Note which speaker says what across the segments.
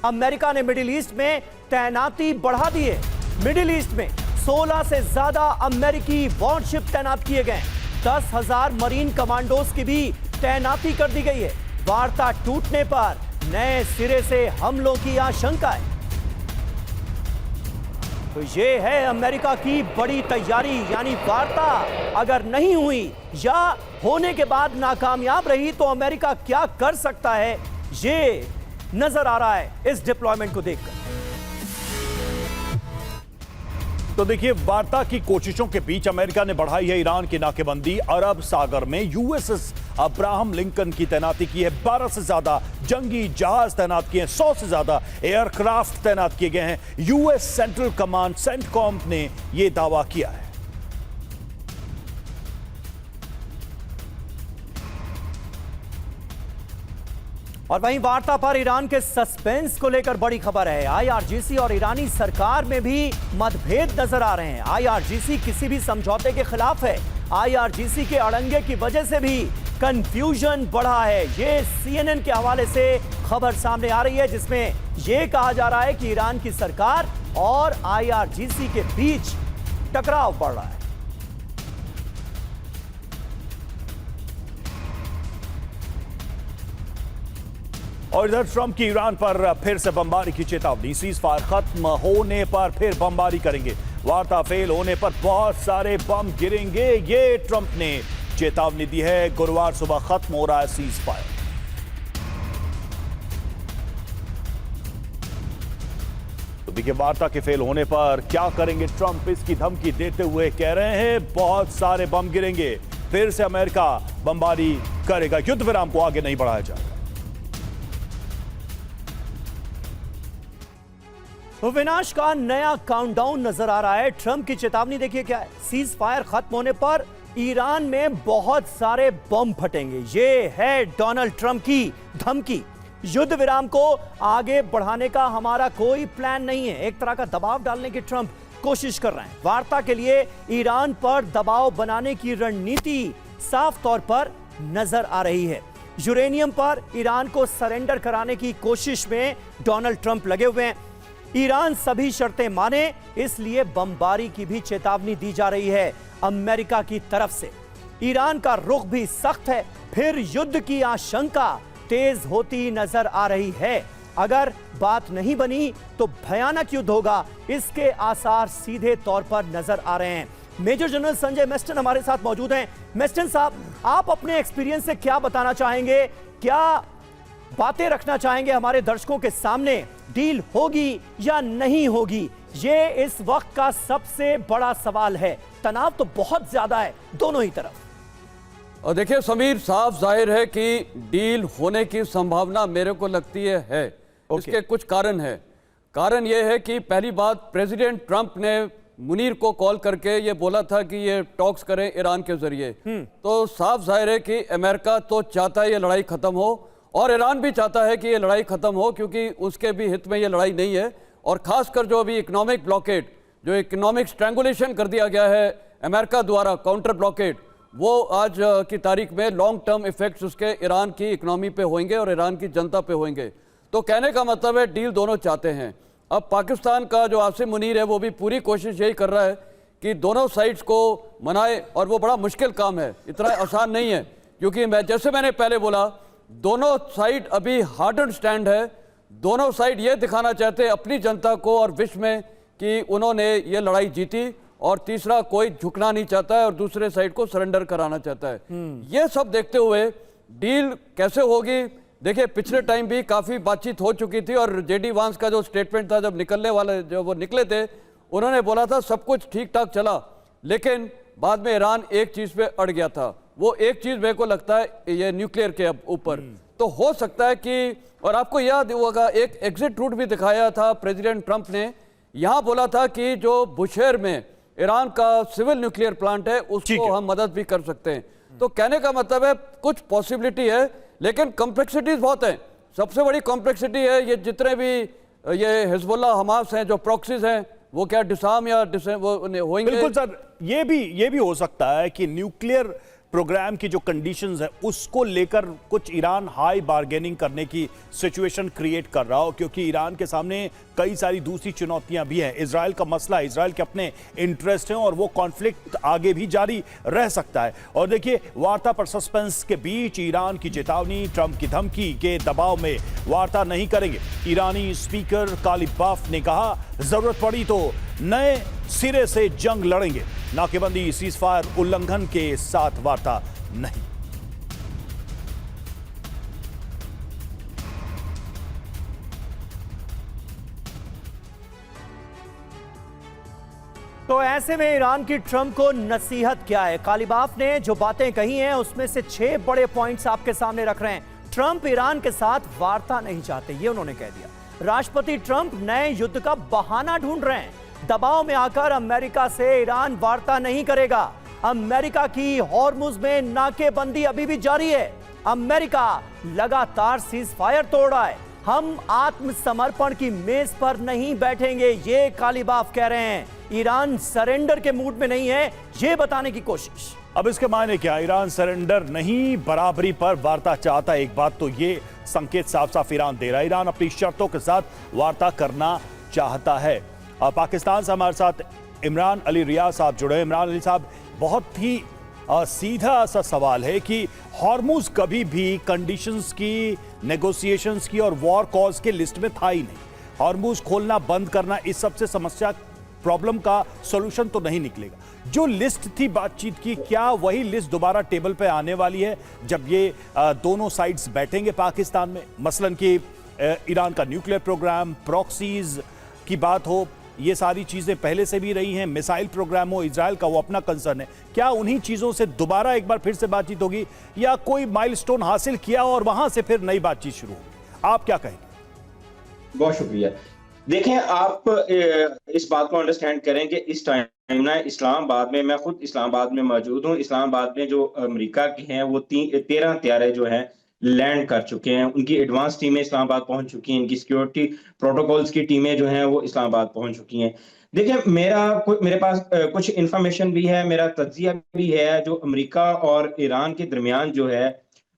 Speaker 1: America ने middle east में तैनाती बढ़ा दी है। मिडिल ईस्ट में 16 से ज्यादा अमेरिकी वॉरशिप तैनात किए गए। 10,000 मरीन कमांडोज की भी तैनाती कर दी गई है। वार्ता टूटने पर नए सिरे से हमलों की आशंका है। तो ये है अमेरिका की बड़ी तैयारी, यानी वार्ता अगर नहीं हुई या होने के बाद नाकामयाब रही तो अमेरिका क्या कर सकता है, ये नजर आ रहा है इस डिप्लॉयमेंट को देखकर।
Speaker 2: तो देखिए, वार्ता की कोशिशों के बीच अमेरिका ने बढ़ाई है ईरान की नाकेबंदी। अरब सागर में यूएसएस अब्राहम लिंकन की तैनाती की है। 12 से ज्यादा जंगी जहाज तैनात किए हैं। 100 से ज्यादा एयरक्राफ्ट तैनात किए गए हैं। यूएस सेंट्रल कमांड सेंटकॉम ने यह दावा किया है।
Speaker 1: और वहीं वार्ता पर ईरान के सस्पेंस को लेकर बड़ी खबर है। आईआरजीसी और ईरानी सरकार में भी मतभेद नजर आ रहे हैं। आईआरजीसी किसी भी समझौते के खिलाफ है। आईआरजीसी के अड़ंगे की वजह से भी कंफ्यूजन बढ़ा है। ये सीएनएन के हवाले से खबर सामने आ रही है, जिसमें यह कहा जा रहा है कि ईरान की सरकार और आईआरजीसी के बीच टकराव बढ़ रहा है।
Speaker 2: और इधर ट्रंप की ईरान पर फिर से बमबारी की चेतावनी। सीज फायर खत्म होने पर फिर बमबारी करेंगे। वार्ता फेल होने पर बहुत सारे बम गिरेंगे, ये ट्रंप ने चेतावनी दी है। गुरुवार सुबह खत्म हो रहा है सीज फायर। तो देखिए, वार्ता के फेल होने पर क्या करेंगे ट्रंप, इसकी धमकी देते हुए कह रहे हैं बहुत सारे बम गिरेंगे। फिर से अमेरिका बमबारी करेगा। युद्ध विराम को आगे नहीं बढ़ाया जाएगा।
Speaker 1: तो विनाश का नया काउंटडाउन नजर आ रहा है। ट्रंप की चेतावनी देखिए क्या है। सीज फायर खत्म होने पर ईरान में बहुत सारे बम फटेंगे। ये है डोनाल्ड ट्रंप की धमकी। युद्ध विराम को आगे बढ़ाने का हमारा कोई प्लान नहीं है। एक तरह का दबाव डालने की ट्रंप कोशिश कर रहे हैं। वार्ता के लिए ईरान पर दबाव बनाने की रणनीति साफ तौर पर नजर आ रही है। यूरेनियम पर ईरान को सरेंडर कराने की कोशिश में डोनाल्ड ट्रंप लगे हुए हैं। ईरान सभी शर्तें माने, इसलिए बमबारी की भी चेतावनी दी जा रही है अमेरिका की तरफ से। ईरान का रुख भी सख्त है। फिर युद्ध की आशंका तेज होती नजर आ रही है। अगर बात नहीं बनी तो भयानक युद्ध होगा, इसके आसार सीधे तौर पर नजर आ रहे हैं। मेजर जनरल संजय मेस्टन हमारे साथ मौजूद हैं। मेस्टन साहब, आप अपने एक्सपीरियंस से क्या बताना चाहेंगे, क्या बातें रखना चाहेंगे हमारे दर्शकों के सामने? डील होगी या नहीं होगी, ये इस वक्त का सबसे बड़ा सवाल है। तनाव तो बहुत ज्यादा है दोनों ही तरफ।
Speaker 3: और देखिए समीर, साफ जाहिर है कि डील होने की संभावना मेरे को लगती है। इसके कुछ कारण है। कारण यह है कि पहली बात, प्रेसिडेंट ट्रंप ने मुनीर को कॉल करके ये बोला था कि ये टॉक्स करें ईरान के जरिए। तो साफ जाहिर है कि अमेरिका तो चाहता है ये लड़ाई खत्म हो और ईरान भी चाहता है कि ये लड़ाई खत्म हो, क्योंकि उसके भी हित में ये लड़ाई नहीं है। और खासकर जो अभी इकोनॉमिक ब्लॉकेड, जो इकोनॉमिक स्ट्रैंगुलेशन कर दिया गया है अमेरिका द्वारा, काउंटर ब्लॉकेड, वो आज की तारीख में लॉन्ग टर्म इफेक्ट्स उसके ईरान की इकोनॉमी पे होंगे और ईरान की जनता पे होंगे। तो कहने का मतलब है डील दोनों चाहते हैं। अब पाकिस्तान का जो आसिम मुनीर है वो भी पूरी कोशिश यही कर रहा है कि दोनों साइड्स को मनाए, और वो बड़ा मुश्किल काम है, इतना आसान नहीं है। क्योंकि जैसे मैंने पहले बोला, दोनों साइड अभी हार्डन स्टैंड है। दोनों साइड ये दिखाना चाहते हैं अपनी जनता को और विश्व में कि उन्होंने ये लड़ाई जीती, और तीसरा कोई झुकना नहीं चाहता है और दूसरे साइड को सरेंडर कराना चाहता है। ये सब देखते हुए डील कैसे होगी, देखिए पिछले टाइम भी काफ़ी बातचीत हो चुकी थी, और जेडी वांस का जो स्टेटमेंट था, जब निकलने वाले जब वो निकले थे, उन्होंने बोला था सब कुछ ठीक ठाक चला, लेकिन बाद में ईरान एक चीज़ पे अड़ गया था। वो एक चीज़ मेरे को लगता है ये न्यूक्लियर के ऊपर। तो हो सकता है कि, और आपको याद होगा एक एग्जिट रूट भी दिखाया था प्रेसिडेंट ट्रंप ने। यहाँ बोला था कि जो बुशेर में ईरान का सिविल न्यूक्लियर प्लांट है उसको हम मदद भी कर सकते हैं। तो कहने का मतलब है कुछ पॉसिबिलिटी है, लेकिन कॉम्प्लेक्सिटीज बहुत हैं। सबसे बड़ी कॉम्प्लेक्सिटी है ये जितने भी ये हिजबुल्लाह हमास हैं, जो प्रॉक्सीज हैं, वो क्या डिसाम या वो होंगे।
Speaker 2: बिल्कुल सर, ये भी हो सकता है कि न्यूक्लियर प्रोग्राम की जो कंडीशंस है उसको लेकर कुछ ईरान हाई बार्गेनिंग करने की सिचुएशन क्रिएट कर रहा हो, क्योंकि ईरान के सामने कई सारी दूसरी चुनौतियां भी हैं। इजराइल का मसला, इजराइल के अपने इंटरेस्ट हैं और वो कॉन्फ्लिक्ट आगे भी जारी रह सकता है। और देखिए, वार्ता पर सस्पेंस के बीच ईरान की चेतावनी, ट्रंप की धमकी के दबाव में वार्ता नहीं करेंगे। ईरानी स्पीकर कालिबाफ ने कहा, जरूरत पड़ी तो नए सिरे से जंग लड़ेंगे, नाकेबंदी सीजफायर उल्लंघन के साथ वार्ता नहीं।
Speaker 1: तो ऐसे में ईरान की ट्रंप को नसीहत क्या है? कालिबाफ ने जो बातें कही हैं उसमें से 6 बड़े पॉइंट्स आपके सामने रख रहे हैं। ट्रंप ईरान के साथ वार्ता नहीं चाहते, ये उन्होंने कह दिया। राष्ट्रपति ट्रंप नए युद्ध का बहाना ढूंढ रहे हैं। दबाव में आकर अमेरिका से ईरान वार्ता नहीं करेगा। अमेरिका की हॉर्मुज में नाकेबंदी अभी भी जारी है। अमेरिका लगातार सीज फायर तोड़ रहा है। हम आत्मसमर्पण की मेज पर नहीं बैठेंगे, ये कालिबाफ कह रहे हैं। ईरान सरेंडर के मूड में नहीं है, ये बताने की कोशिश।
Speaker 2: अब इसके मायने क्या? ईरान सरेंडर नहीं, बराबरी पर वार्ता चाहता है। एक बात तो ये संकेत साफ साफ ईरान दे रहा है, ईरान अपनी शर्तों के साथ वार्ता करना चाहता है। पाकिस्तान से हमारे साथ इमरान अली रियाज साहब जुड़े। इमरान अली साहब, बहुत ही सीधा सा सवाल है कि हॉर्मुज कभी भी कंडीशंस की, नेगोशिएशंस की और वॉर कॉज के लिस्ट में था ही नहीं। हॉर्मुज खोलना बंद करना इस सबसे समस्या, प्रॉब्लम का सॉल्यूशन तो नहीं निकलेगा। जो लिस्ट थी बातचीत की, क्या वही लिस्ट दोबारा टेबल पे आने वाली है जब ये दोनों साइड्स बैठेंगे पाकिस्तान में? मसलन कि ईरान का न्यूक्लियर प्रोग्राम, प्रॉक्सीज की बात हो, ये सारी चीजें पहले से भी रही हैं। मिसाइल प्रोग्राम हो, इजराइल का, वो अपना कंसर्न है। क्या उन्हीं चीजों से दोबारा एक बार फिर से बातचीत होगी, या कोई माइलस्टोन हासिल किया और वहां से फिर नई बातचीत शुरू होगी? आप क्या कहेंगे?
Speaker 4: बहुत शुक्रिया। देखें, आप इस बात को अंडरस्टैंड करें कि इस टाइम ना इस्लामाबाद में, मैं खुद इस्लामाबाद में मौजूद हूँ। इस्लामाबाद में जो अमेरिका के हैं वो 13 त्यारे जो हैं लैंड कर चुके हैं। उनकी एडवांस टीमें इस्लामाबाद पहुंच चुकी हैं। इनकी सिक्योरिटी प्रोटोकॉल्स की टीमें जो हैं वो इस्लामाबाद पहुंच चुकी हैं। देखिए, मेरे पास कुछ इंफॉर्मेशन भी है, मेरा तज्जिया भी है। जो अमेरिका और ईरान के दरमियान जो है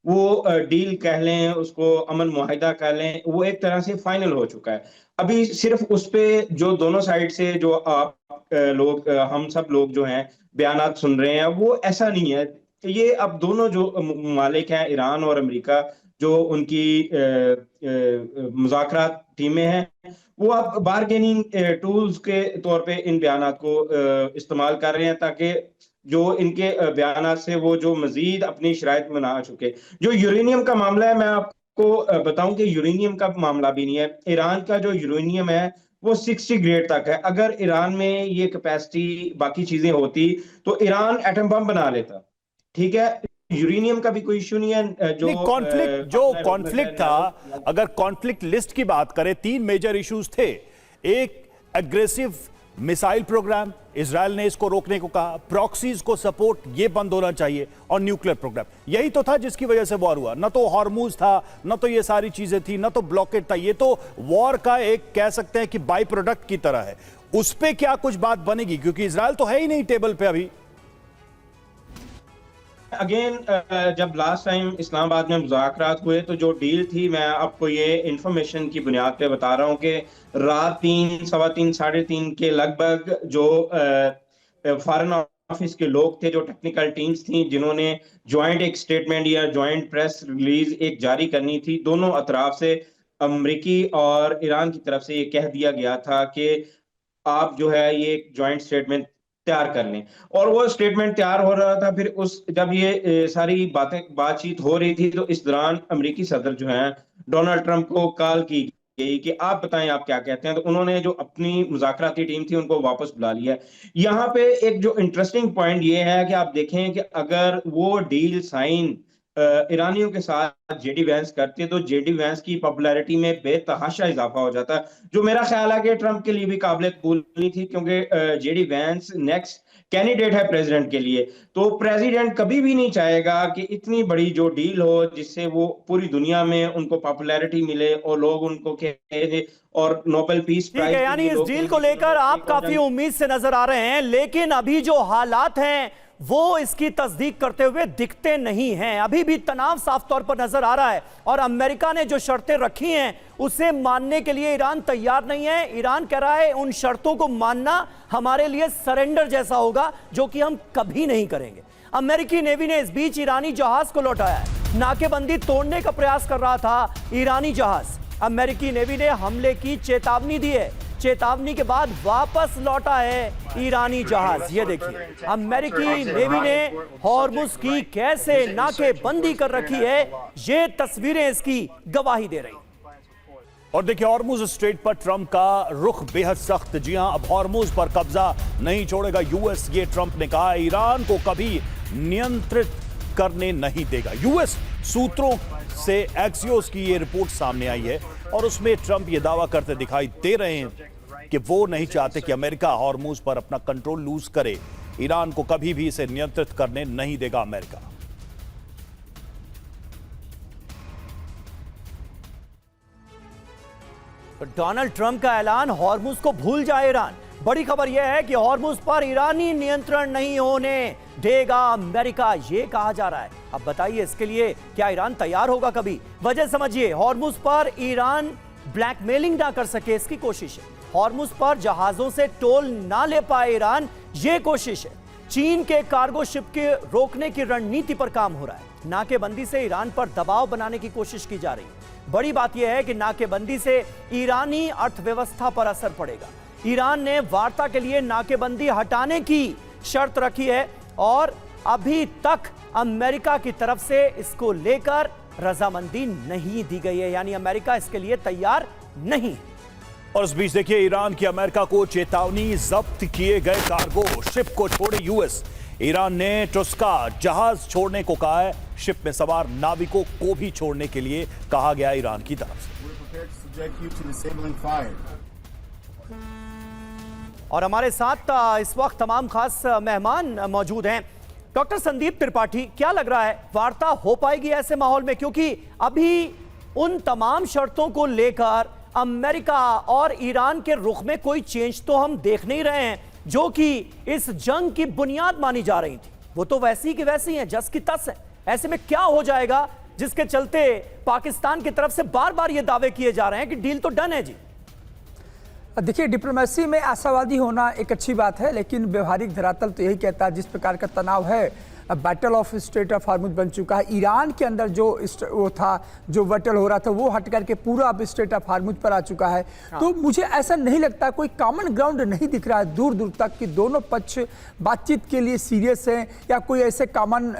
Speaker 4: वो डील कह लें, उसको अमन मुआहिदा कह लें, वो एक तरह से फाइनल हो चुका है। अभी सिर्फ उस पे जो दोनों साइड से जो आप लोग, हम सब लोग जो हैं बयानात सुन रहे हैं, वो ऐसा नहीं है। ये अब दोनों जो मालिक हैं, ईरान और अमेरिका, जो उनकी मुज़ाकरात टीमें हैं, वो अब बारगेनिंग टूल्स के तौर पे इन बयानात को इस्तेमाल कर रहे हैं, ताकि जो इनके बयानात से वो जो मजीद अपनी शराइत बना चुके। जो यूरेनियम का मामला है, मैं आपको बताऊं कि यूरेनियम का मामला भी नहीं है। ईरान का जो यूरेनियम है वो 60 ग्रेड तक है। अगर ईरान में ये कैपेसिटी, बाकी चीजें होती, तो ईरान एटम बम बना लेता। ठीक है, यूरेनियम का भी कोई इश्यू नहीं है। जो
Speaker 2: कॉन्फ्लिक्ट था, अगर कॉन्फ्लिक्ट लिस्ट की बात करें, 3 मेजर इश्यूज थे। एक, एग्रेसिव मिसाइल प्रोग्राम, इजराइल ने इसको रोकने को कहा। प्रॉक्सीज को सपोर्ट, ये बंद होना चाहिए। और न्यूक्लियर प्रोग्राम, यही तो था जिसकी वजह से वॉर हुआ। न तो हॉर्मुज था, न तो ये सारी चीजें थी, न तो ब्लॉकेट था। ये तो वॉर का एक, कह सकते हैं कि बाई प्रोडक्ट की तरह है। उस पे क्या कुछ बात बनेगी? क्योंकि इजराइल तो है ही नहीं टेबल पे अभी।
Speaker 4: अगेन, जब लास्ट टाइम इस्लामाबाद में मुज़ाकरात हुए, तो जो डील थी, मैं आपको ये इंफॉर्मेशन की बुनियाद पे बता रहा हूँ कि रात 3, सवा 3, साढ़े 3 के लगभग जो फॉरेन ऑफिस के लोग थे, जो टेक्निकल टीम्स थी, जिन्होंने ज्वाइंट एक स्टेटमेंट या ज्वाइंट प्रेस रिलीज एक जारी करनी थी, दोनों अतराफ से, अमरीकी और ईरान की तरफ से ये कह दिया गया था कि आप जो है ये एक ज्वाइंट स्टेटमेंट तैयार कर लें। और वो स्टेटमेंट तैयार हो रहा था। फिर जब ये सारी बातचीत हो रही थी, तो इस दौरान अमेरिकी सदर जो हैं डोनाल्ड ट्रंप को कॉल की गई कि आप बताएं आप क्या कहते हैं। तो उन्होंने जो अपनी मुज़ाकराती टीम थी उनको वापस बुला लिया। यहाँ पे एक जो इंटरेस्टिंग पॉइंट ये है कि आप देखें कि अगर वो डील साइन ईरानियों के साथ जेडी वैंस करते, तो जेडी वैंस की पॉपुलैरिटी में बेतहाशा इजाफा हो जाता, जो मेरा ख्याल है कि ट्रंप के लिए भी काबिल कबूल नहीं थी, क्योंकि जेडी वैंस नेक्स्ट कैंडिडेट है प्रेसिडेंट के लिए। तो प्रेसिडेंट कभी भी नहीं चाहेगा कि इतनी बड़ी जो डील हो जिससे वो पूरी दुनिया में उनको पॉपुलैरिटी मिले और लोग उनको कहे, और नोबेल पीस प्राइज।
Speaker 1: यानी इस डील को लेकर आप काफी उम्मीद से नजर आ रहे हैं, लेकिन अभी जो हालात हैं वो इसकी तस्दीक करते हुए दिखते नहीं हैं। अभी भी तनाव साफ तौर पर नजर आ रहा है और अमेरिका ने जो शर्तें रखी हैं उसे मानने के लिए ईरान तैयार नहीं है। ईरान कह रहा है उन शर्तों को मानना हमारे लिए सरेंडर जैसा होगा, जो कि हम कभी नहीं करेंगे। अमेरिकी नेवी ने इस बीच ईरानी जहाज को लौटाया है। नाकेबंदी तोड़ने का प्रयास कर रहा था ईरानी जहाज। अमेरिकी नेवी ने हमले की चेतावनी दी है। चेतावनी के बाद वापस लौटा है ईरानी जहाज। ये देखिए, अमेरिकी नेवी ने हॉर्मुज की कैसे नाकेबंदी कर रखी है, ये तस्वीरें इसकी गवाही दे रही।
Speaker 2: और देखिए, हॉर्मुज स्ट्रेट पर ट्रंप का रुख बेहद सख्त। जी हां, अब हॉर्मुज पर कब्जा नहीं छोड़ेगा यूएस। ये ट्रंप ने कहा, ईरान को कभी नियंत्रित करने नहीं देगा। यूएस सूत्रों से एक्सियोस की ये रिपोर्ट सामने आई है और उसमें ट्रंप ये दावा करते दिखाई दे रहे हैं कि वो नहीं चाहते कि अमेरिका हॉर्मुज पर अपना कंट्रोल लूज करे। ईरान को कभी भी इसे नियंत्रित करने नहीं देगा अमेरिका।
Speaker 1: तो डोनाल्ड ट्रंप का ऐलान, हॉर्मुज को भूल जाए ईरान। बड़ी खबर यह है कि हॉर्मुज पर ईरानी नियंत्रण नहीं होने देगा अमेरिका, यह कहा जा रहा है। अब बताइए, इसके लिए क्या ईरान तैयार होगा कभी? वजह समझिए, हॉर्मुज पर ईरान ब्लैकमेलिंग ना कर सके, इसकी कोशिश है। हॉर्मुज पर जहाजों से टोल ना ले पाए ईरान, यह कोशिश है। चीन के कार्गो शिप के रोकने की रणनीति पर काम हो रहा है। नाकेबंदी से ईरान पर दबाव बनाने की कोशिश की जा रही है। बड़ी बात यह है कि नाकेबंदी से ईरानी अर्थव्यवस्था पर असर पड़ेगा। ईरान ने वार्ता के लिए नाकेबंदी हटाने की शर्त रखी है और अभी तक अमेरिका की तरफ से इसको लेकर रजामंदी नहीं दी गई है, यानी अमेरिका इसके लिए तैयार नहीं।
Speaker 2: और इस बीच देखिए, ईरान की अमेरिका को चेतावनी, जब्त किए गए कार्गो शिप को छोड़े यूएस। ईरान ने टुस्का जहाज छोड़ने को कहा है। शिप में सवार नाविकों को भी छोड़ने के लिए कहा गया ईरान की तरफ से।
Speaker 1: और हमारे साथ इस वक्त तमाम खास मेहमान मौजूद हैं। डॉक्टर संदीप त्रिपाठी, क्या लग रहा है, वार्ता हो पाएगी ऐसे माहौल में? क्योंकि अभी उन तमाम शर्तों को लेकर अमेरिका और ईरान के रुख में कोई चेंज तो हम देख नहीं रहे हैं, जो कि इस जंग की बुनियाद मानी जा रही थी। वो तो वैसी की वैसी हैं, जस की तस है। ऐसे में क्या हो जाएगा जिसके चलते पाकिस्तान की तरफ से बार बार ये दावे किए जा रहे हैं कि डील तो डन है जी?
Speaker 5: देखिए, डिप्लोमेसी में आशावादी होना एक अच्छी बात है, लेकिन व्यवहारिक धरातल तो यही कहता है जिस प्रकार का तनाव है, battle of straight of Hormuz बन चुका है। ईरान के अंदर जो वो था, जो बैटल हो रहा था, वो हट करके पूरा अब स्ट्रेट ऑफ हॉर्मुज पर आ चुका है। तो मुझे ऐसा नहीं लगता, कोई कॉमन ग्राउंड नहीं दिख रहा है दूर दूर तक कि दोनों पक्ष बातचीत के लिए सीरियस हैं, या कोई ऐसे कॉमन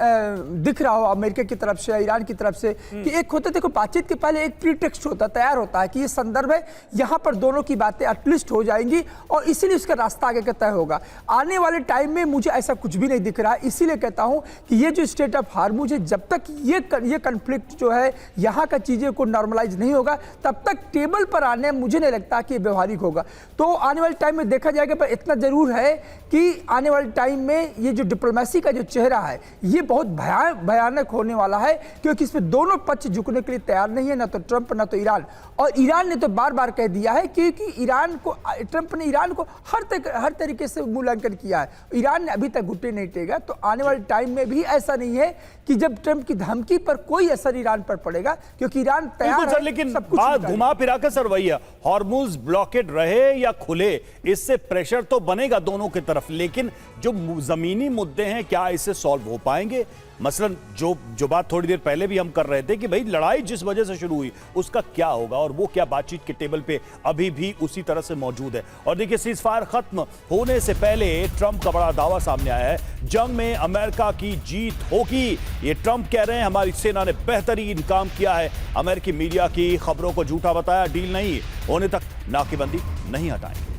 Speaker 5: दिख रहा हो अमेरिका की तरफ से, ईरान की तरफ से कि एक होता, देखो बातचीत के पहले एक प्रीटेक्स्ट होता, तैयार होता है कि ये संदर्भ है, यहाँ पर दोनों की बातें एटलीस्ट हो जाएंगी और इसीलिए उसका रास्ता आगे का तय होगा। आने वाले टाइम में मुझे ऐसा कुछ भी नहीं दिख रहा है। इसीलिए कहता हूँ कि ये जो स्टेट ऑफ हॉर्मुज है, जब तक ये कन्फ्लिक्ट जो है यहाँ का चीज़ें को नॉर्मलाइज नहीं होगा, तब तक टेबल पर आने मुझे नहीं लगता कि ये व्यवहारिक होगा। तो आने वाले टाइम में देखा जाएगा, पर इतना जरूर है कि आने वाले टाइम में ये जो डिप्लोमेसी का जो चेहरा है, ये बहुत भयानक होने वाला है, क्योंकि इसमें दोनों पक्ष झुकने के लिए तैयार नहीं है, ना तो ट्रंप ना तो ईरान। और ईरान ने तो बार बार कह दिया है कि ट्रंप ने ईरान को हर तरीके से मूल्यांकन किया है। ईरान ने अभी तक घुटने नहीं टेका। तो आने वाले टाइम में भी ऐसा नहीं है कि जब ट्रंप की धमकी पर कोई असर ईरान पर पड़ेगा, क्योंकि ईरान तैयार है।
Speaker 2: लेकिन बात घुमा फिरा कर सर वही है, हॉर्मुज ब्लॉकेड रहे या खुले, इससे प्रेशर तो बनेगा दोनों की तरफ, लेकिन जो जमीनी मुद्दे हैं क्या इससे सॉल्व हो पाएंगे? मसलन जो बात थोड़ी देर पहले भी हम कर रहे थे कि भाई लड़ाई जिस वजह से शुरू हुई उसका क्या होगा, और वो क्या बातचीत के टेबल पे अभी भी उसी तरह से मौजूद है। और देखिए, सीज फायर खत्म होने से पहले ट्रंप का बड़ा दावा सामने आया है, जंग में अमेरिका की जीत होगी। ये ट्रंप कह रहे हैं, हमारी सेना ने बेहतरीन काम किया है, अमेरिकी मीडिया की खबरों को झूठा बताया, डील नहीं होने तक नाकेबंदी नहीं हटाएंगे।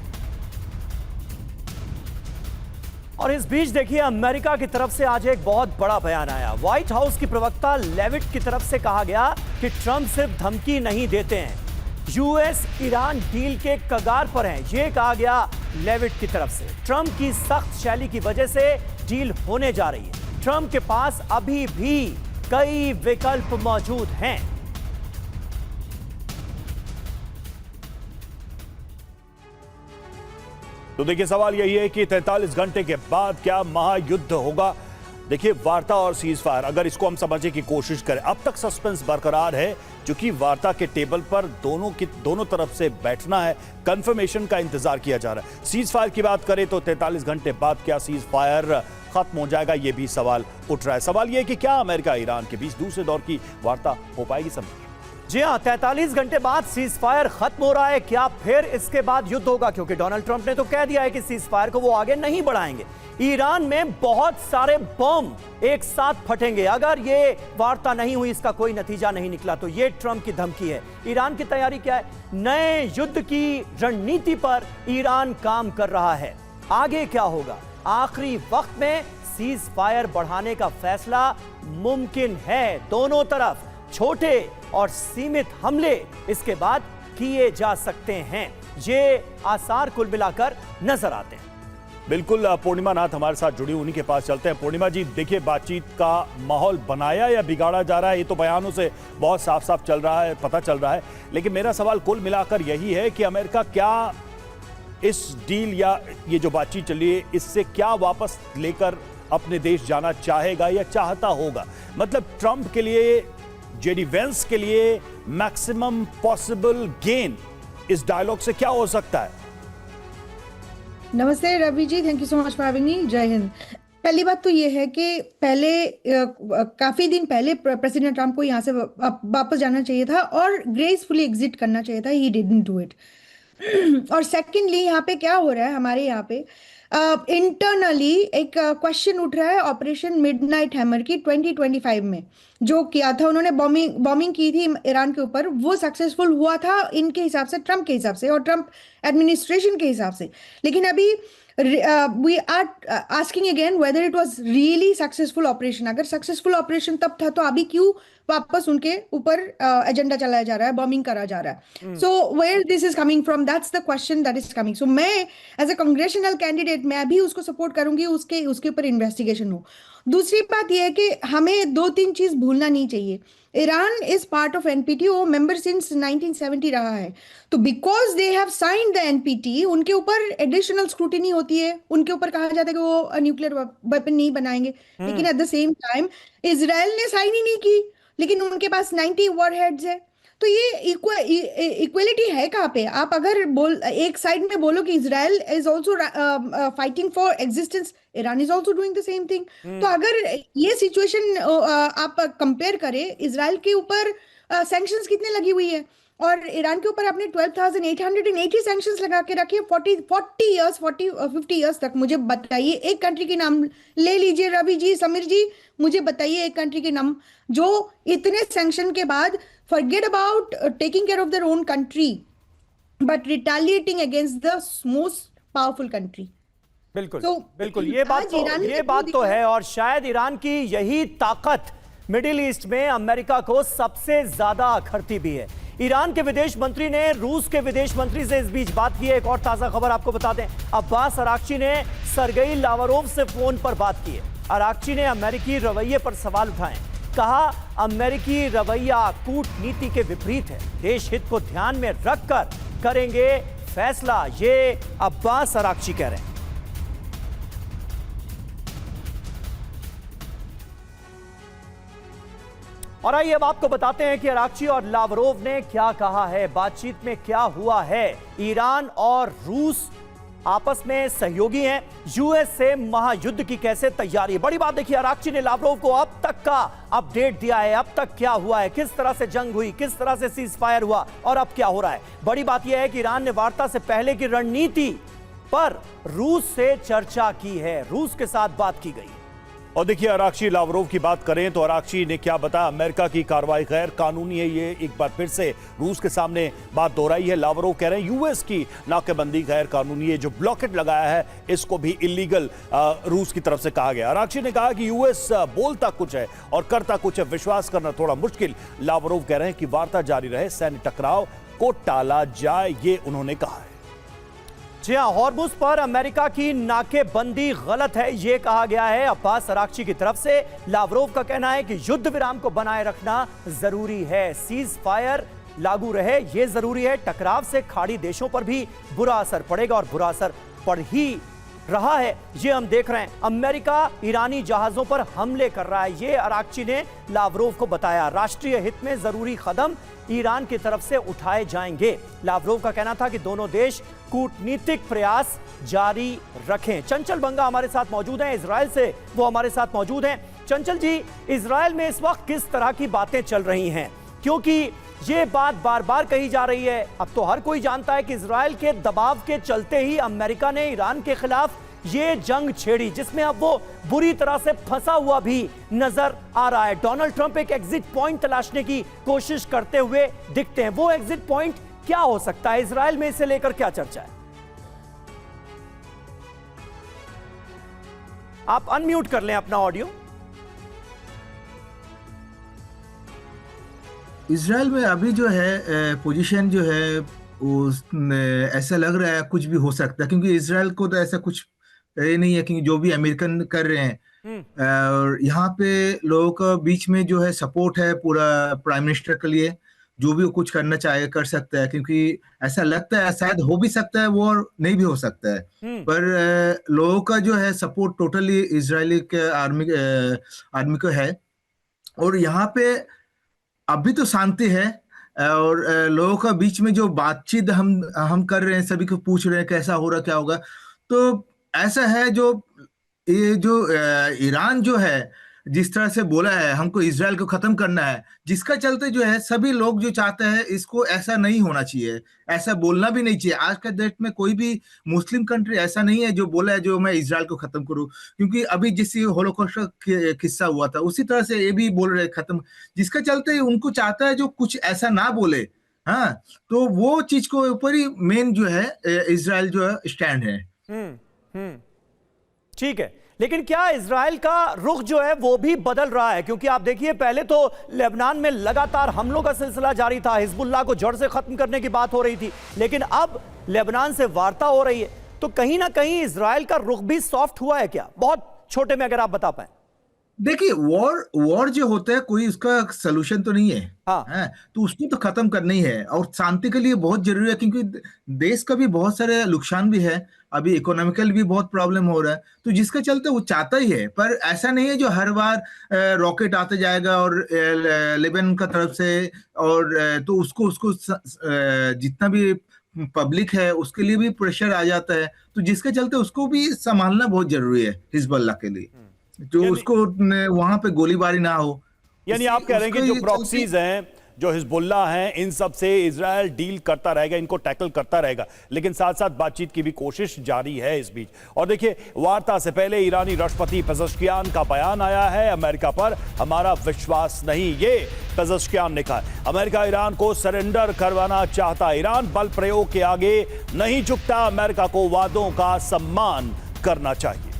Speaker 1: और इस बीच देखिए, अमेरिका की तरफ से आज एक बहुत बड़ा बयान आया। व्हाइट हाउस की प्रवक्ता लेविट की तरफ से कहा गया कि ट्रंप सिर्फ धमकी नहीं देते हैं, यूएस ईरान डील के कगार पर हैं। यह कहा गया लेविट की तरफ से। ट्रंप की सख्त शैली की वजह से डील होने जा रही है। ट्रंप के पास अभी भी कई विकल्प मौजूद हैं।
Speaker 2: तो देखिए, सवाल यही है कि 43 घंटे के बाद क्या महायुद्ध होगा? देखिए, वार्ता और सीज फायर, अगर इसको हम समझने की कोशिश करें, अब तक सस्पेंस बरकरार है क्योंकि वार्ता के टेबल पर दोनों तरफ से बैठना है, कंफर्मेशन का इंतजार किया जा रहा है। सीज फायर की बात करें तो 43 घंटे बाद क्या सीज फायर खत्म हो जाएगा, यह भी सवाल उठ रहा है। सवाल यह है कि क्या अमेरिका ईरान के बीच दूसरे दौर की वार्ता हो पाएगी? समझिए।
Speaker 1: जी हां, 43 घंटे बाद सीज फायर खत्म हो रहा है। क्या फिर इसके बाद युद्ध होगा? क्योंकि डोनाल्ड ट्रंप ने तो कह दिया है कि सीज फायर को वो आगे नहीं बढ़ाएंगे। ईरान में बहुत सारे बम एक साथ फटेंगे अगर ये वार्ता नहीं हुई, इसका कोई नतीजा नहीं निकला तो। ये ट्रंप की धमकी है। ईरान की तैयारी क्या है? नए युद्ध की रणनीति पर ईरान काम कर रहा है। आगे क्या होगा? आखिरी वक्त में सीज फायर बढ़ाने का फैसला मुमकिन है। दोनों तरफ छोटे और सीमित हमले इसके बाद किए जा सकते हैं। ये आसार कुल मिलाकर नजर आते हैं।
Speaker 2: बिल्कुल, पूर्णिमा नाथ हमारे साथ जुड़ी, उन्हीं के पास चलते हैं। पूर्णिमा जी, देखिए, बातचीत का माहौल बनाया या बिगाड़ा जा रहा है, ये तो बयानों से बहुत साफ साफ चल रहा है, पता चल रहा है। लेकिन मेरा सवाल कुल मिलाकर यही है कि अमेरिका क्या इस डील या ये जो बातचीत चली है इससे क्या वापस लेकर अपने देश जाना चाहेगा या चाहता होगा? मतलब ट्रंप के लिए, जेडी वेंस के लिए मैक्सिमम पॉसिबल गेन इस डायलॉग से क्या हो सकता है?
Speaker 6: नमस्ते Ravi ji, thank you so much for having me. जय हिंद। पहली बात तो ये है कि काफी दिन पहले प्रेसिडेंट ट्रंप को यहाँ से वापस जाना चाहिए था और ग्रेसफुली एग्जिट करना चाहिए था। He didn't do it. और सेकेंडली यहाँ पे क्या हो रहा है, हमारे यहाँ पे इंटरनली एक क्वेश्चन उठ रहा है ऑपरेशन मिडनाइट हैमर की 2025 में जो किया था उन्होंने, बॉम्बिंग की थी ईरान के ऊपर। वो सक्सेसफुल हुआ था इनके हिसाब से, ट्रंप के हिसाब से और ट्रंप एडमिनिस्ट्रेशन के हिसाब से। लेकिन अभी we are asking again whether it was really successful operation. अगर सक्सेसफुल ऑपरेशन तब था तो अभी क्यों वापस उनके ऊपर एजेंडा चलाया जा रहा है, बॉम्बिंग करा जा रहा है? So where this is coming from, that's the question that is coming. So मैं एज ए कांग्रेशनल कैंडिडेट मैं भी उसको सपोर्ट करूंगी, उसके ऊपर इन्वेस्टिगेशन हो। दूसरी बात यह है कि हमें 2-3 चीज भूलना नहीं चाहिए। Iran is part of NPT, वो मेंबर सिंस 1970 रहा है। तो because they have signed the NPT, उनके ऊपर एडिशनल स्क्रूटिनी होती है, उनके ऊपर कहा जाता है कि वो न्यूक्लियर वेपन नहीं बनाएंगे। लेकिन at the same time Israel ने साइन ही नहीं की, लेकिन उनके पास 90 वॉरहेड्स है। तो ये इक्वलिटी है कहाँ पे? आप अगर एक साइड में बोलो कि Israel is also fighting for existence, Iran is also doing the same thing. तो अगर ये सिचुएशन आप कंपेयर करें, इजराइल के ऊपर सैंक्शंस कितने लगी हुई है और ईरान के ऊपर आपने 12,880 सैंक्शंस लगा के रखे 50 इयर्स तक। मुझे बताइए एक कंट्री के नाम ले लीजिए रवि जी, समीर जी, मुझे बताइए एक कंट्री के नाम जो इतने सैंक्शन के बाद forget about taking care of their own country but retaliating against the most powerful country.
Speaker 1: बिल्कुल
Speaker 6: So,
Speaker 1: बिल्कुल, ये बात तो है। और शायद ईरान की यही ताकत मिडिल ईस्ट में अमेरिका को सबसे ज्यादा अखरती भी है। ईरान के विदेश मंत्री ने रूस के विदेश मंत्री से इस बीच बात की है। एक और ताजा खबर आपको बता दें, अब्बास अराक्ची ने सरगेई लावरोव से फोन पर बात की है। अराक्ची ने अमेरिकी रवैये पर सवाल उठाए, कहा अमेरिकी रवैया कूटनीति के विपरीत है, देश हित को ध्यान में रखकर करेंगे फैसला, ये अब्बास अराक्ची कह रहे हैं। और आइए अब आपको बताते हैं कि अराक्ची और लावरोव ने क्या कहा है, बातचीत में क्या हुआ है। ईरान और रूस आपस में सहयोगी हैं, यूएस से महायुद्ध की कैसे तैयारी। बड़ी बात देखिए, अराक्ची ने लावरोव को अब तक का अपडेट दिया है, अब तक क्या हुआ है, किस तरह से जंग हुई, किस तरह से सीज फायर हुआ और अब क्या हो रहा है। बड़ी बात यह है कि ईरान ने वार्ता से पहले की रणनीति पर रूस से चर्चा की है, रूस के साथ बात की गई।
Speaker 2: और देखिए, अराक्ची लावरोव की बात करें तो अराक्ची ने क्या बताया, अमेरिका की कार्रवाई गैर कानूनी है, ये एक बार फिर से रूस के सामने बात दोहराई है। लावरोव कह रहे हैं यूएस की नाकेबंदी गैर कानूनी है, जो ब्लॉकेट लगाया है इसको भी इलीगल रूस की तरफ से कहा गया। अराक्ची ने कहा कि यूएस बोलता कुछ है और करता कुछ है, विश्वास करना थोड़ा मुश्किल। लावरोव कह रहे हैं कि वार्ता जारी रहे, सैन्य टकराव को टाला जाए, ये उन्होंने कहा है।
Speaker 1: जी हां, हॉर्मुज पर अमेरिका की नाकेबंदी गलत है, यह कहा गया है अब्बास अराक्ची की तरफ से। लावरोव का कहना है कि युद्ध विराम को बनाए रखना जरूरी है, सीज फायर लागू रहे, यह जरूरी है। टकराव से खाड़ी देशों पर भी बुरा असर पड़ेगा और बुरा असर पड़ ही रहा है ये हम देख रहे हैं। अमेरिका ईरानी जहाजों पर हमले कर रहा है, ये अराक्ची ने लावरोव को बताया। राष्ट्रीय हित में जरूरी कदम ईरान की तरफ से उठाए जाएंगे। लावरोव का कहना था कि दोनों देश कूटनीतिक प्रयास जारी रखें। चंचल बंगा हमारे साथ मौजूद हैं, इजराइल से वो हमारे साथ मौजूद हैं। चंचल जी, इजराइल में इस वक्त किस तरह की बातें चल रही हैं? क्योंकि ये बात बार बार कही जा रही है, अब तो हर कोई जानता है कि इजराइल के दबाव के चलते ही अमेरिका ने ईरान के खिलाफ ये जंग छेड़ी, जिसमें अब वो बुरी तरह से फंसा हुआ भी नजर आ रहा है। डोनाल्ड ट्रंप एक एग्जिट पॉइंट तलाशने की कोशिश करते हुए दिखते हैं। वो एग्जिट पॉइंट क्या हो सकता है? इजराइल में इसे लेकर क्या चर्चा है? आप अनम्यूट कर लें अपना ऑडियो।
Speaker 7: इसराइल में अभी जो है पोजीशन जो है वो ऐसा लग रहा है कुछ भी हो सकता है, क्योंकि इसराइल को तो ऐसा कुछ ये नहीं है, क्योंकि जो भी अमेरिकन कर रहे हैं और यहाँ पे लोगों का बीच में जो है सपोर्ट है पूरा प्राइम मिनिस्टर के लिए, जो भी वो कुछ करना चाहे कर सकता है, क्योंकि ऐसा लगता है शायद हो भी सकता है वो और नहीं भी हो सकता है, पर लोगों का जो है सपोर्ट टोटली इजरायली के आर्मी को है। और यहाँ पे अभी तो शांति है और लोगों का बीच में जो बातचीत हम कर रहे हैं, सभी को पूछ रहे हैं कैसा हो रहा क्या होगा, तो ऐसा है जो ये जो ईरान जो है जिस तरह से बोला है हमको इजराइल को खत्म करना है, जिसका चलते जो है सभी लोग जो चाहते हैं इसको ऐसा नहीं होना चाहिए, ऐसा बोलना भी नहीं चाहिए। आज के डेट में कोई भी मुस्लिम कंट्री ऐसा नहीं है जो बोला है जो मैं इजराइल को खत्म करूं, क्योंकि अभी जिस होलोकॉस्ट का किस्सा हुआ था उसी तरह से ये भी बोल रहे खत्म, जिसका चलते उनको चाहता है जो कुछ ऐसा ना बोले। हाँ, तो वो चीज को ऊपर ही मेन जो है इजराइल जो है स्टैंड है।
Speaker 1: ठीक है, लेकिन क्या इजराइल का रुख जो है वो भी बदल रहा है? क्योंकि आप देखिए पहले तो लेबनान में लगातार हमलों का सिलसिला जारी था, हिजबुल्लाह को जड़ से खत्म करने की बात हो रही थी, लेकिन अब लेबनान से वार्ता हो रही है, तो कहीं ना कहीं इजराइल का रुख भी सॉफ्ट हुआ है क्या? बहुत छोटे में अगर आप बता पाए।
Speaker 7: देखिए वॉर जो होता है कोई उसका सलूशन तो नहीं है।
Speaker 1: हाँ।
Speaker 7: है तो उसको तो खत्म करना ही है और शांति के लिए बहुत जरूरी है, क्योंकि देश का भी बहुत सारे नुकसान भी है, अभी इकोनॉमिकल भी बहुत प्रॉब्लम हो रहा है, तो जिसका चलते वो चाहता ही है, पर ऐसा नहीं है जो हर बार रॉकेट आते जाएगा और लेबनान का तरफ से और तो उसको जितना भी पब्लिक है उसके लिए भी प्रेशर आ जाता है, तो जिसके चलते उसको भी संभालना बहुत जरूरी है हिजबुल्लाह के लिए, जो उसको वहां पे गोलीबारी ना हो।
Speaker 2: यानी आप कह रहे हैं कि जो प्रॉक्सीज हैं, जो हिजबुल्लाह हैं, इन सब से इजराइल डील करता रहेगा, इनको टैकल करता रहेगा, लेकिन साथ साथ बातचीत की भी कोशिश जारी है इस बीच। और देखिए, वार्ता से पहले ईरानी राष्ट्रपति पेजेश्कियान का बयान आया है, अमेरिका पर हमारा विश्वास नहीं, ये पेजेश्कियान ने कहा। अमेरिका ईरान को सरेंडर करवाना चाहता, ईरान बल प्रयोग के आगे नहीं झुकता, अमेरिका को वादों का सम्मान करना चाहिए।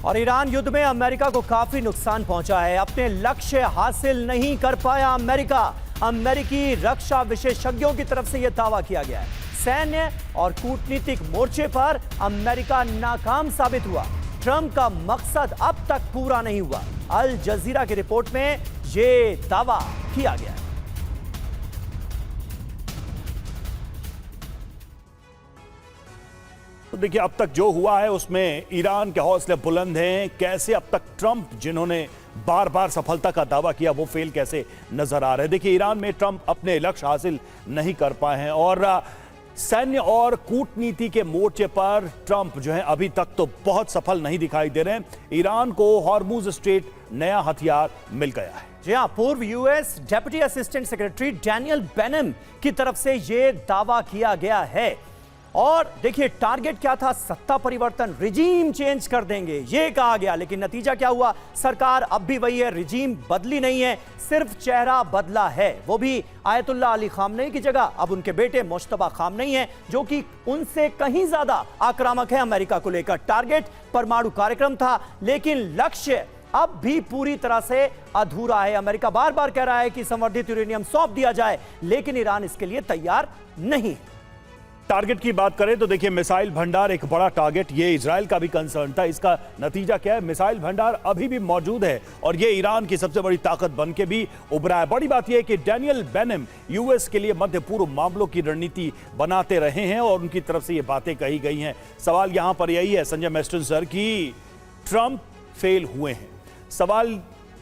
Speaker 1: और ईरान युद्ध में अमेरिका को काफी नुकसान पहुंचा है, अपने लक्ष्य हासिल नहीं कर पाया अमेरिका। अमेरिकी रक्षा विशेषज्ञों की तरफ से यह दावा किया गया है। सैन्य और कूटनीतिक मोर्चे पर अमेरिका नाकाम साबित हुआ। ट्रंप का मकसद अब तक पूरा नहीं हुआ। अल जजीरा की रिपोर्ट में यह दावा किया गया है।
Speaker 2: तो देखिए, अब तक जो हुआ है उसमें ईरान के हौसले बुलंद हैं। कैसे अब तक ट्रंप, जिन्होंने बार बार सफलता का दावा किया, वो फेल कैसे नजर आ रहे हैं। देखिए, ईरान में ट्रंप अपने लक्ष्य हासिल नहीं कर पाए हैं और सैन्य और कूटनीति के मोर्चे पर ट्रंप जो है अभी तक तो बहुत सफल नहीं दिखाई दे रहे हैं। ईरान को हॉर्मुज स्ट्रेट नया हथियार मिल गया है।
Speaker 1: जी हां, पूर्व US deputy assistant secretary Daniel Benaim की तरफ से यह दावा किया गया है। और देखिए, टारगेट क्या था? सत्ता परिवर्तन, रिजीम चेंज कर देंगे, ये कहा गया, लेकिन नतीजा क्या हुआ? सरकार अब भी वही है, रिजीम बदली नहीं है, सिर्फ चेहरा बदला है। वो भी आयतुल्लाह अली खामनेई की जगह अब उनके बेटे मुश्तबा खामनेई हैं, जो कि उनसे कहीं ज्यादा आक्रामक है अमेरिका को लेकर। टारगेट परमाणु कार्यक्रम था, लेकिन लक्ष्य अब भी पूरी तरह से अधूरा है। अमेरिका बार बार कह रहा है कि संवर्धित यूरेनियम सौंप दिया जाए, लेकिन ईरान इसके लिए तैयार नहीं है।
Speaker 2: टारगेट की बात करें तो देखिए मिसाइल भंडार एक बड़ा टारगेट, ये इजराइल का भी कंसर्न था। इसका नतीजा क्या है? मिसाइल भंडार अभी भी मौजूद है और ये ईरान की सबसे बड़ी ताकत बन के भी उभरा है। बड़ी बात यह है कि डैनियल बेनम यूएस के लिए मध्य पूर्व मामलों की रणनीति बनाते रहे हैं और उनकी तरफ से ये बातें कही गई हैं। सवाल यहां पर यही है संजय मेस्टन सर कि ट्रंप फेल हुए हैं। सवाल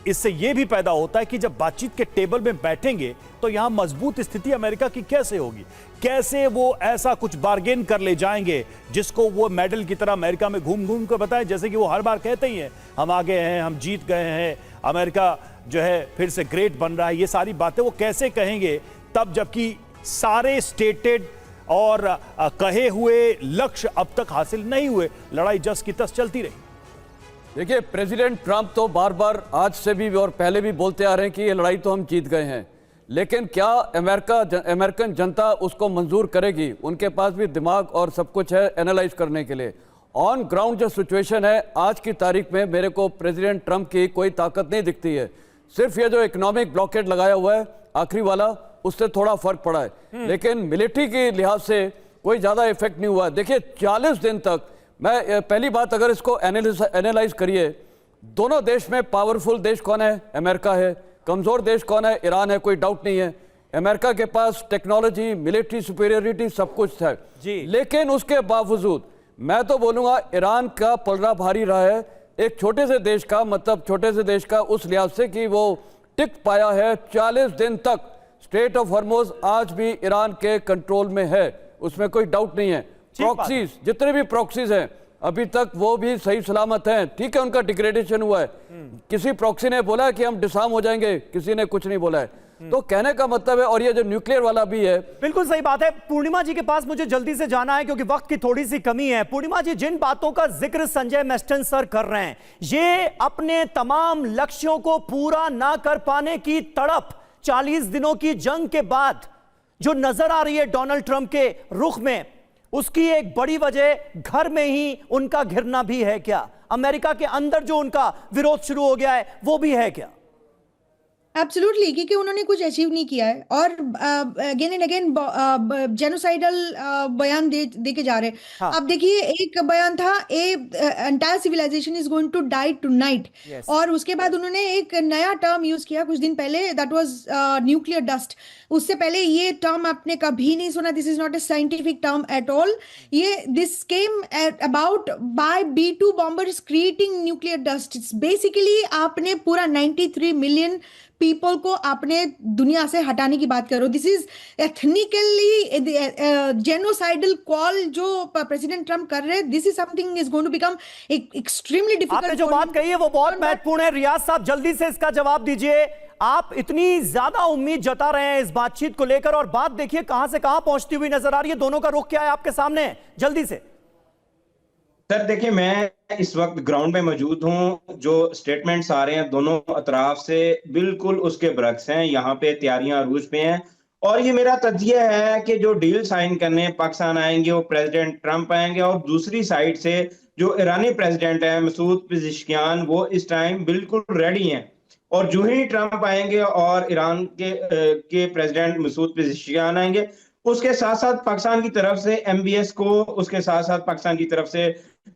Speaker 2: इससे यह भी पैदा होता है कि जब बातचीत के टेबल में बैठेंगे तो यहां मजबूत स्थिति अमेरिका की कैसे होगी? कैसे वो ऐसा कुछ बार्गेन कर ले जाएंगे जिसको वो मेडल की तरह अमेरिका में घूम घूम कर बताएं, जैसे कि वो हर बार कहते ही हैं हम आगे हैं, हम जीत गए हैं, अमेरिका जो है फिर से ग्रेट बन रहा है। ये सारी बातें वो कैसे कहेंगे तब जबकि सारे स्टेटेड और कहे हुए लक्ष्य अब तक हासिल नहीं हुए, लड़ाई जस की तस चलती रही।
Speaker 3: देखिए, प्रेसिडेंट ट्रंप तो बार बार आज से भी और पहले भी बोलते आ रहे हैं कि ये लड़ाई तो हम जीत गए हैं, लेकिन क्या अमेरिकन जनता उसको मंजूर करेगी? उनके पास भी दिमाग और सब कुछ है एनालाइज करने के लिए। ऑन ग्राउंड जो सिचुएशन है आज की तारीख में मेरे को प्रेसिडेंट ट्रंप की कोई ताकत नहीं दिखती है। सिर्फ ये जो इकोनॉमिक ब्लॉकेड लगाया हुआ है आखिरी वाला, उससे थोड़ा फर्क पड़ा है, लेकिन मिलिट्री के लिहाज से कोई ज्यादा इफेक्ट नहीं हुआ है। देखिए 40 दिन तक, मैं पहली बात अगर इसको एनालाइज करिए, दोनों देश में पावरफुल देश कौन है? अमेरिका है। कमजोर देश कौन है? ईरान है, कोई डाउट नहीं है। अमेरिका के पास टेक्नोलॉजी, मिलिट्री सुपीरियरिटी सब कुछ है
Speaker 1: जी।
Speaker 3: लेकिन उसके बावजूद मैं तो बोलूंगा ईरान का पलड़ा भारी रहा है एक छोटे से देश का, मतलब छोटे से देश का उस लिहाज से कि वो टिक पाया है 40 दिन तक। स्ट्रेट ऑफ हॉर्मुज़ आज भी ईरान के कंट्रोल में है, उसमें कोई डाउट नहीं है। प्रॉक्सीज, जितने भी प्रॉक्सीज हैं अभी तक वो भी सही सलामत हैं। ठीक है, उनका डिग्रेडेशन हुआ है, किसी प्रॉक्सी ने बोला कि हम डिसआर्म हो जाएंगे, किसी ने कुछ नहीं बोला है। तो कहने का मतलब है, और ये जो न्यूक्लियर वाला भी है,
Speaker 1: बिल्कुल सही बात है। पूर्णिमा जी के पास मुझे जल्दी से जाना है क्योंकि वक्त की थोड़ी सी कमी है। पूर्णिमा जी, जिन बातों का जिक्र संजय मेस्टन सर कर रहे हैं, ये अपने तमाम लक्ष्यों को पूरा ना कर पाने की तड़प 40 दिनों की जंग के बाद जो नजर आ रही है डोनाल्ड ट्रंप के रुख में, उसकी एक बड़ी वजह घर में ही उनका घिरना भी है क्या? अमेरिका के अंदर जो उनका विरोध शुरू हो गया है वो भी है क्या?
Speaker 6: एब्सोल्युटली, क्योंकि उन्होंने कुछ अचीव नहीं किया है और अगेन एंड अगेन जेनोसाइडल बयान दे के जा रहे हैं।
Speaker 1: हाँ।
Speaker 6: अब देखिए, एक बयान था entire civilisation is going to die tonight, और उसके बाद उन्होंने एक नया टर्म यूज किया कुछ दिन पहले, दैट वाज न्यूक्लियर डस्ट। उससे पहले ये टर्म आपने कभी नहीं सुना, this is not a scientific term at all. ये this came about by B-2 bombers creating nuclear dust. Basically आपने पूरा 93 मिलियन पीपल को आपने दुनिया से हटाने की बात करो। This is ethnically genocidal call जो प्रेसिडेंट ट्रंप कर रहे हैं। This is something is going to become extremely difficult.
Speaker 1: आपने जो बात कही है वो बहुत महत्वपूर्ण है। रियाज साहब, जल्दी से इसका जवाब दीजिए। आप इतनी ज्यादा उम्मीद जता रहे हैं इस बातचीत को लेकर, और बात देखिए कहां से कहां पहुंचती हुई नजर आ रही है। दोनों का रुख क्या है आपके सामने? जल्दी से
Speaker 4: सर देखिए, मैं इस वक्त ग्राउंड में मौजूद हूं। जो स्टेटमेंट्स आ रहे हैं दोनों अतराफ से बिल्कुल उसके बरक्स हैं। यहाँ पे तैयारियां अरूज पे हैं और ये मेरा तज्जिया है कि जो डील साइन करने पाकिस्तान आएंगे वो प्रेसिडेंट ट्रंप आएंगे, और दूसरी साइड से जो ईरानी प्रेसिडेंट है मसूद पेज़ेश्कियान, वो इस टाइम बिल्कुल रेडी हैं। और जो ही ट्रंप आएंगे और ईरान के प्रेसिडेंट मसूद पेज़ेश्कियान आएंगे, उसके साथ साथ पाकिस्तान की तरफ से MBS को, उसके साथ साथ पाकिस्तान की तरफ से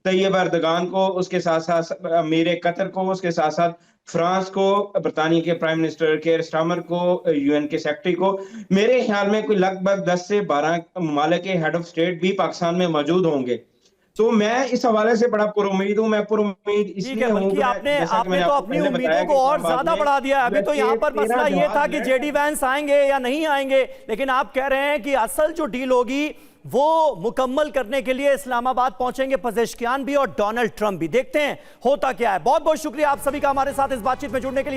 Speaker 4: तैयब एर्दोगान को, उसके साथ साथ अमीर कतर को, उसके साथ साथ फ्रांस को, बरतानिया के प्राइम मिनिस्टर केयर स्टारमर को, UN के सेक्रेटरी को, मेरे ख्याल में कोई लगभग 10 से 12 ममालिक के हेड ऑफ स्टेट भी पाकिस्तान में मौजूद होंगे। तो मैं इस हवाले से बड़ा पुरुम्मीद हूं। मैं पुरुम्मीद इसलिए हूं कि
Speaker 1: आपने तो अपनी उम्मीदों को और ज्यादा बढ़ा दिया। अभी तो यहाँ पर मसला ये था कि JD वैंस आएंगे या नहीं आएंगे, लेकिन आप कह रहे हैं कि असल जो डील होगी वो मुकम्मल करने के लिए इस्लामाबाद पहुंचेंगे पेज़ेश्कियान भी और डोनाल्ड ट्रंप भी। देखते हैं होता क्या है। बहुत बहुत शुक्रिया आप सभी का हमारे साथ इस बातचीत में जुड़ने के लिए।